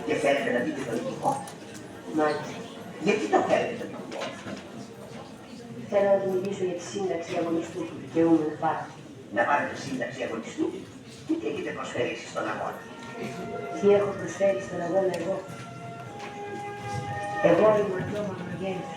Και θέλετε να δείτε το ειδικό. Μάλιστα. Γιατί το θέλετε το ειδικό. Θέλω να του μιλήσω για τη σύνταξη αγωνιστού που δικαιούμαι να πάρω. Να πάρετε σύνταξη αγωνιστού και τι έχετε προσφέρει στον αγώνα. Τι έχω προσφέρει στον αγώνα εγώ. Εγώ είμαι ο Μαυρογέννης.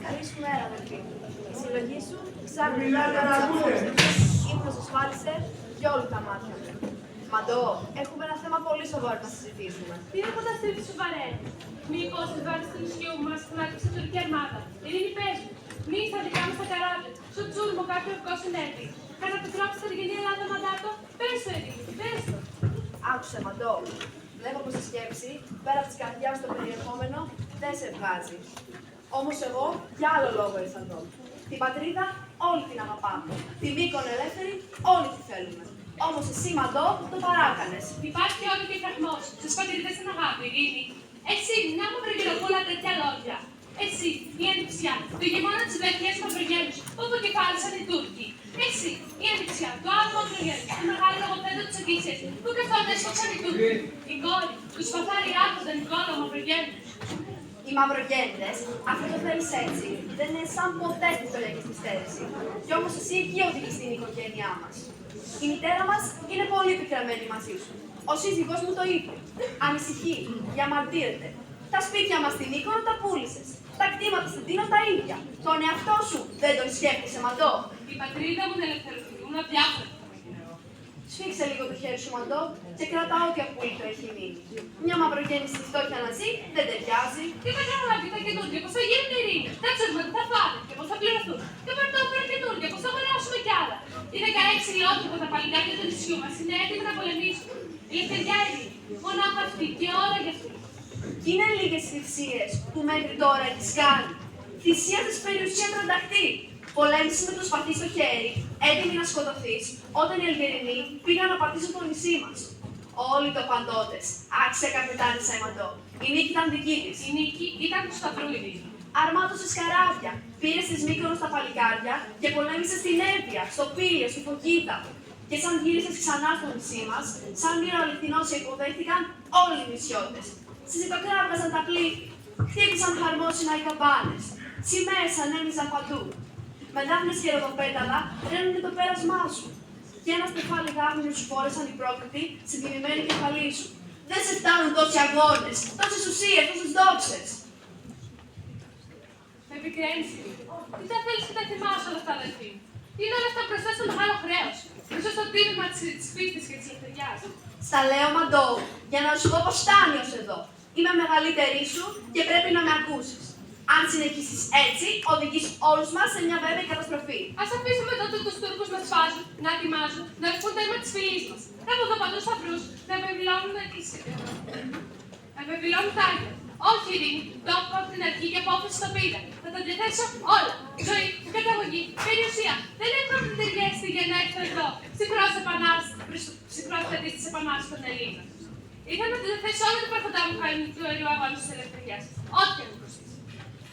Καλή σου μέρα, αδελφή. Η συλλογή σου ψάχνει να απόψε. Ύπνος ασφάλισε για όλα τα μάτια μου. Μαντώ, έχουμε ένα θέμα πολύ σοβαρό να συζητήσουμε. Τι είναι φανταστείτε σοβαρέ. Μήπως η βάρη του νησιού μας την άκουσε η τουρκική αρμάδα. Ειρήνη παίζουν. Μη στα δικά μας τα καράβια. Στο τσούρμο κάποιο ευκό συνέβη. Κατά το τρόπο στην Αργενή Ελλάδα μαντάτο. Πες το, Ειρήνη, πες το. Άκουσε, Μαντώ. Βλέπω πως η σκέψη, πέρα από τη καρδιά στο περιεχόμενο, δεν σε βγάζει. Όμως εγώ, για άλλο λόγο ήρθα εδώ. Την πατρίδα όλοι την αγαπάμε. Τη Μύκονο ελεύθερη όλοι τη θέλουμε. Όμως εσύ, Μαντώ, το παράκανες. Υπάρχει όλο και φραγμός. Στους πατρίδες στην αγάπη, Ειρήνη. Εσύ, να μου προγεροπούλα τέτοια λόγια. Εσύ, η ανιψιά, το γεμόνα της Βελγίας Μαυρογέννους, όπου κεφάλισαν οι Τούρκοι. Εσύ, η ανιψιά, το άλλο Μαυρογέννους, το μεγάλο λογοπαίδο της Οδύσσιας, που καθόταν έσφαξαν οι Τούρκοι. Η κόρη, του σπαθάρι άρχοντα Νικόλα Μαυρογέννους. Οι Μαυρογέννητες, αφού το θέλεις έτσι, δεν είναι σαν ποτέ στη ιστορία και στη στέρηση. Κι όμως εσύ εκεί οδηγείς την οικογένειά μας. Η μητέρα μας είναι πολύ πικραμένη μαζί σου. Ο σύζυγός μου το είπε. Ανησυχεί, διαμαρτύρεται. Τα σπίτια μας στην Μύκονο τα πούλησες. Τα κτήματα στην Τίνο τα ίδια. Τον εαυτό σου δεν τον σκέφτεσαι, Μαντώ. Η πατρίδα μου να ελευθερωθούν αδιάφορα. Σφίξε λίγο το χέρι σου, Μαντώ, και κρατά ό,τι απόλυτο έχει μείνει. Μια Μαυρογέννη στη φτώχεια να ζει δεν ταιριάζει. Τι θα κάνουν αυτοί τα καινούργια, πώς θα γίνουν ειρήνη, θα ξέρουμε τι θα φάνε και πώς θα πληρωθούν. Και πρωτόφερα καινούργια, πώς θα αγοράσουμε κι άλλα. Οι 16 λιότυπα τα παλικάρια του νησιού μας είναι έτοιμοι να πολεμήσουν. Η ελευθεριά ειρήνη, μονάχα αυτή και όλα για αυτή. Κι είναι λίγες θυσίες που μέχρι τώρα έχεις κάνει. Θυσίαζες περιουσία τρανταχτή. Πολέμησες με το σπαθί στο χέρι, έτοιμη να σκοτωθείς, όταν οι Αλγερινοί πήγαν να πατήσουν το νησί μας. Όλοι το παντότες. Άξια καπετάνισσα Μαντώ. Η νίκη ήταν δική της. Η νίκη ήταν του σταυρού ειρήνη. Αρμάτωσες καράβια, πήρες τις Μύκονο στα παλικάρια και πολέμησες στην Εύβοια, στο Πήλιο, στη Φωκίδα. Και σαν γύρισες ξανά στο νησί μας, σαν μοίρα αληθινός σε υποδέχτηκαν όλοι οι νησιώτες. Συζητοκράβγαζαν τα πλήθη, χτύπησαν χαρμόσυνα οι καμπάνες. Σημαίες ανέμιζαν παντού. Με δάφνες και ροδοπέταλα ρένουνε το πέρασμά σου. Και ένα στεφάλι δάφνιου σου φόρεσαν οι πρόκριτοι στην τιμημένη κεφαλή σου. Δεν σε φτάνουν τόσοι αγώνες, τόσες ουσίες, τόσες δόξες. Με πικραίνεις, Ειρήνη. Τι θα θέλεις και τα θυμάσαι όλα αυτά, αδελφοί. Είναι όλα αυτά μπροστά στο μεγάλο χρέος. Μπροστά στο τίμημα της πίστης και της ελευθεριάς. Στα λέω, Μαντώ, για να σου πω πως φτάνει ως εδώ. Είμαι μεγαλύτερη σου και πρέπει να με ακούσεις. Αν συνεχίσεις έτσι, οδηγείς όλους μας σε μια βέβαιη καταστροφή. Ας αφήσουμε τότε τους Τούρκους να σφάζουν, να ετοιμάζουν, να ρυθμούν το αίμα της φυλής μας. Να από παντού σταυρούς, να βεβαιώνουν τα Άγια. Όχι, Ειρήνη, το έχω από την αρχή και απόφαση στο πήρα. Θα τα διαθέσω όλα. Ζωή, καταγωγή, περιουσία. Δεν έχω την ταιριαστεί για να έρθω εδώ. Ψυχρός της επανάστασης των Ελλήνων. Ήθελα να διαθέσω όλα τα υπάρχοντά μου χάρη του αερίου αγώνα της ελευθερίας. Ό,τι και μου κοστίσει.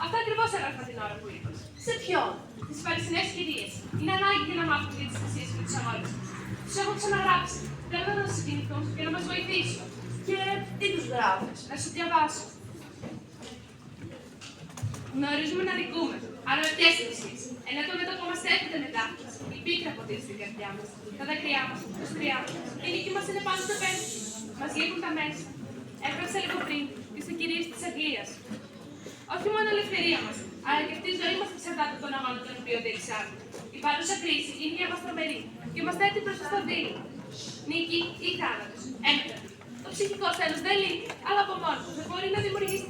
Αυτά ακριβώς έγραφα την ώρα που είπες. Σε ποιον? Τις παρισινές κυρίες. Είναι ανάγκη για να μάθουν για τις θυσίες και τους αγώνες τους. Τους έχω ξαναγράψει. Θέλω να τους συγκινηθούν και να μας βοηθήσουν. Και τι τους γράφεις? Να σου διαβάσω. Γνωρίζουμε να δικούμε. Αρωτιές θυσίες. Ενώ το μέτωπο μας έρχεται μετά. Η πίκρα ποτίζει στην καρδιά μας. Τα δάκρυά μας, το σπριά μας. Η νίκη μας είναι πάνω στο πέντε. Μας λείπουν τα μέσα. Έγραψα λίγο πριν τις κυρίες της Αγγλίας. Όχι μόνο η ελευθερία μας, αλλά και αυτή η ζωή μας εξαρτάται από τον αγώνα τον οποίο διεξάγουμε. Η παρούσα κρίση είναι για μας τρομερή και μας θέτει μπροστά στο δίλημμα. Νίκη ή θάνατος. Έμπειρα. Το ψυχικό θέλος δεν λείπει, αλλά από μόνο του δεν μπορεί να δημιουργήσει